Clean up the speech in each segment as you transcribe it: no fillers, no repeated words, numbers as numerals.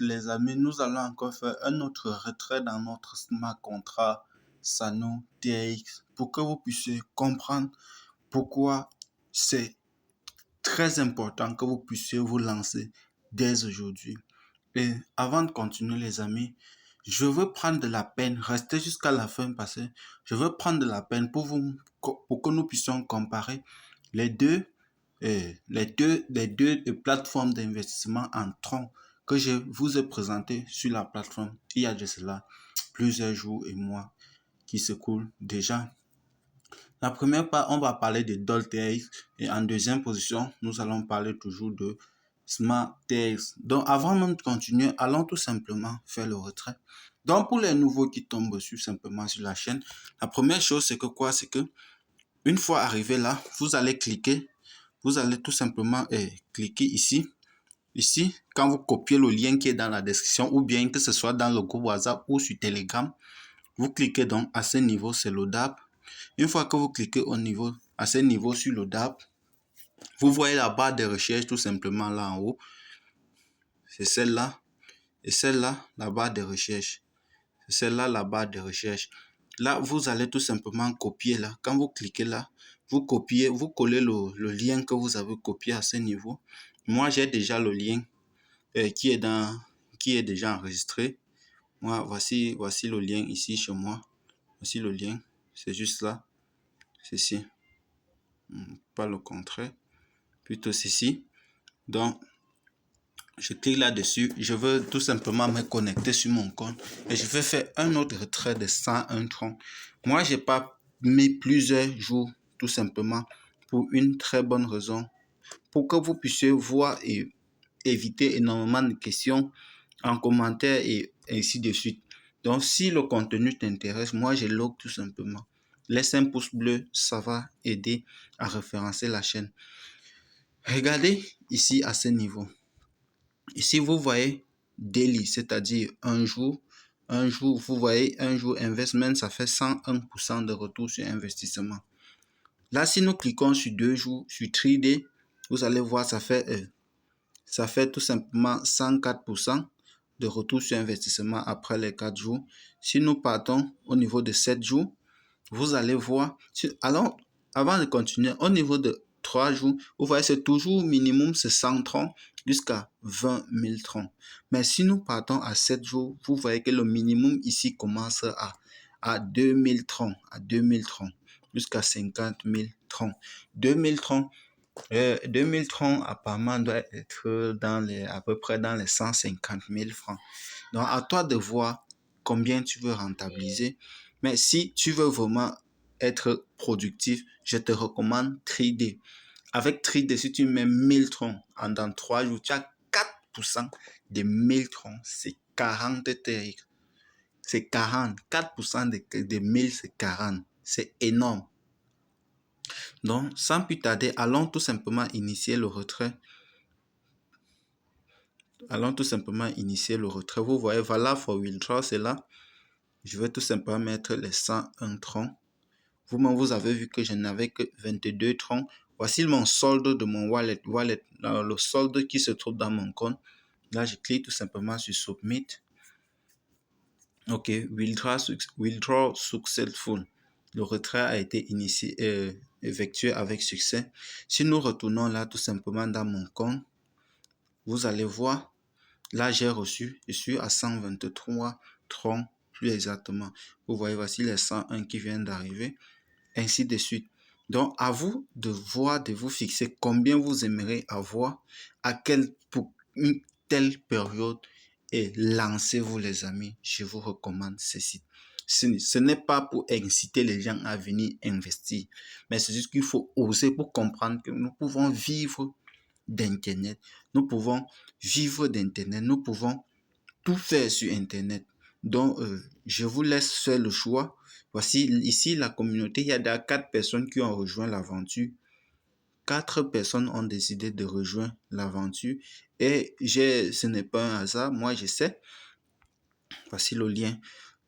Les amis, nous allons encore faire un autre retrait dans notre smart contract Sano TX pour que vous puissiez comprendre pourquoi c'est très important que vous puissiez vous lancer dès aujourd'hui. Et avant de continuer, les amis, je veux prendre de la peine, restez jusqu'à la fin parce que je veux prendre de la peine pour que nous puissions comparer les deux, les deux plateformes d'investissement en tronc que je vous ai présenté sur la plateforme il y a de cela plusieurs jours et mois qui se coulent déjà. La première part, on va parler de DolTX et en deuxième position, nous allons parler toujours de SmartTX. Donc, avant même de continuer, allons tout simplement faire le retrait. Donc, pour les nouveaux qui tombent dessus simplement sur la chaîne, la première chose, c'est que quoi? C'est que une fois arrivé là, vous allez cliquer, vous allez tout simplement cliquer ici. Ici, quand vous copiez le lien qui est dans la description ou bien que ce soit dans le groupe WhatsApp ou sur Telegram, vous cliquez donc à ce niveau, c'est l'ODAP. Une fois que vous cliquez à ce niveau sur l'ODAP, vous voyez la barre de recherche tout simplement là en haut. C'est celle-là. Et celle-là, la barre de recherche. C'est celle-là, la barre de recherche. Là, vous allez tout simplement copier là. Quand vous cliquez là, vous copiez, vous collez le lien que vous avez copié à ce niveau. Moi, j'ai déjà le lien qui est déjà enregistré. Moi, voici le lien ici chez moi. Voici le lien. C'est juste là. Ceci. Pas le contraire. Plutôt ceci. Donc, je clique là-dessus. Je veux tout simplement me connecter sur mon compte. Et je vais faire un autre retrait de 101 troncs. Moi, j'ai pas mis plusieurs jours tout simplement pour une très bonne raison. Pour que vous puissiez voir et éviter énormément de questions en commentaire et ainsi de suite. Donc, si le contenu t'intéresse, moi, je log tout simplement. Laisse un pouce bleu, ça va aider à référencer la chaîne. Regardez ici à ce niveau. Ici, vous voyez daily, c'est-à-dire un jour, vous voyez un jour investment, ça fait 101% de retour sur investissement. Là, si nous cliquons sur 2 jours, sur 3D, vous allez voir, ça fait tout simplement 104% de retour sur investissement après les 4 jours. Si nous partons au niveau de 7 jours, vous allez voir. Alors, avant de continuer, au niveau de 3 jours, vous voyez, c'est toujours minimum, c'est 100 troncs jusqu'à 20 000 troncs. Mais si nous partons à 7 jours, vous voyez que le minimum ici commence à 2000 troncs, jusqu'à 50 000 troncs. 2000 troncs, 2000 troncs apparemment doit être à peu près dans les 150 000 francs. Donc, à toi de voir combien tu veux rentabiliser. Mais si tu veux vraiment être productif, je te recommande 3D. Avec 3D, si tu mets 1000 troncs dans 3 jours, tu as 4% de 1000 troncs. C'est 40 TX. C'est 40. 4% de 1000, c'est 40. C'est énorme. Donc, sans plus tarder, allons tout simplement initier le retrait. Vous voyez, voilà, for withdraw, c'est là. Je vais tout simplement mettre les 101 troncs. Vous-même, vous avez vu que je n'avais que 22 troncs. Voici mon solde de mon wallet. Le solde qui se trouve dans mon compte. Là, je clique tout simplement sur Submit. OK, withdraw successful. Le retrait a été effectué avec succès. Si nous retournons là tout simplement dans mon compte, vous allez voir, là j'ai reçu, je suis à 123 troncs plus exactement. Vous voyez, voici les 101 qui viennent d'arriver, ainsi de suite. Donc, à vous de voir, de vous fixer combien vous aimeriez avoir, pour une telle période, et lancez-vous les amis. Je vous recommande ceci. Ce n'est pas pour inciter les gens à venir investir, mais c'est juste qu'il faut oser pour comprendre que nous pouvons vivre d'Internet. Nous pouvons vivre d'Internet. Nous pouvons tout faire sur Internet. Donc, je vous laisse faire le choix. Voici ici la communauté. Il y a 4 personnes qui ont rejoint l'aventure. 4 personnes ont décidé de rejoindre l'aventure. Et ce n'est pas un hasard. Moi, je sais. Voici le lien.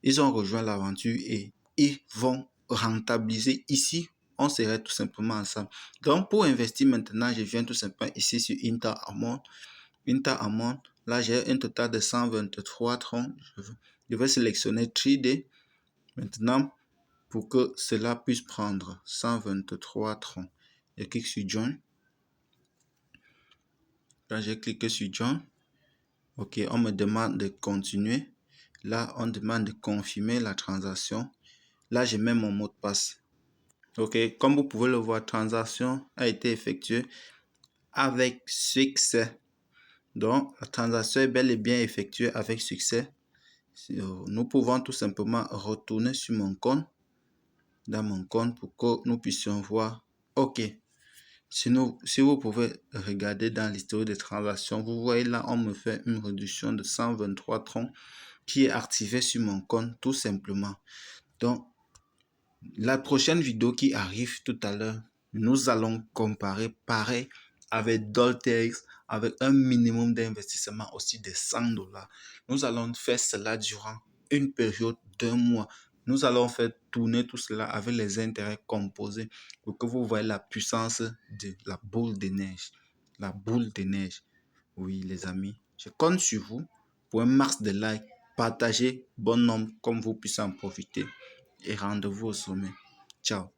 Ils ont rejoint l'aventure et ils vont rentabiliser ici. On serait tout simplement ensemble. Donc, pour investir maintenant, je viens tout simplement ici sur Inter Amount. Là, j'ai un total de 123 troncs. Je vais sélectionner 3D. Maintenant, pour que cela puisse prendre 123 troncs, je clique sur Join. Là, j'ai cliqué sur Join. OK, on me demande de continuer. Là, on demande de confirmer la transaction. Là, je mets mon mot de passe. OK, comme vous pouvez le voir, transaction a été effectuée avec succès. Donc, la transaction est bel et bien effectuée avec succès. Nous pouvons tout simplement retourner sur mon compte, dans mon compte, pour que nous puissions voir. OK. Si vous pouvez regarder dans l'historique des transactions, vous voyez là, on me fait une réduction de 123 troncs qui est activée sur mon compte tout simplement. Donc, la prochaine vidéo qui arrive tout à l'heure, nous allons comparer pareil avec Doltex, avec un minimum d'investissement aussi de 100 $. Nous allons faire cela durant une période d'un mois. Nous allons faire tourner tout cela avec les intérêts composés pour que vous voyez la puissance de la boule de neige. La boule de neige. Oui, les amis, je compte sur vous pour un max de likes. Partagez bon nombre comme vous puissiez en profiter et rendez-vous au sommet. Ciao.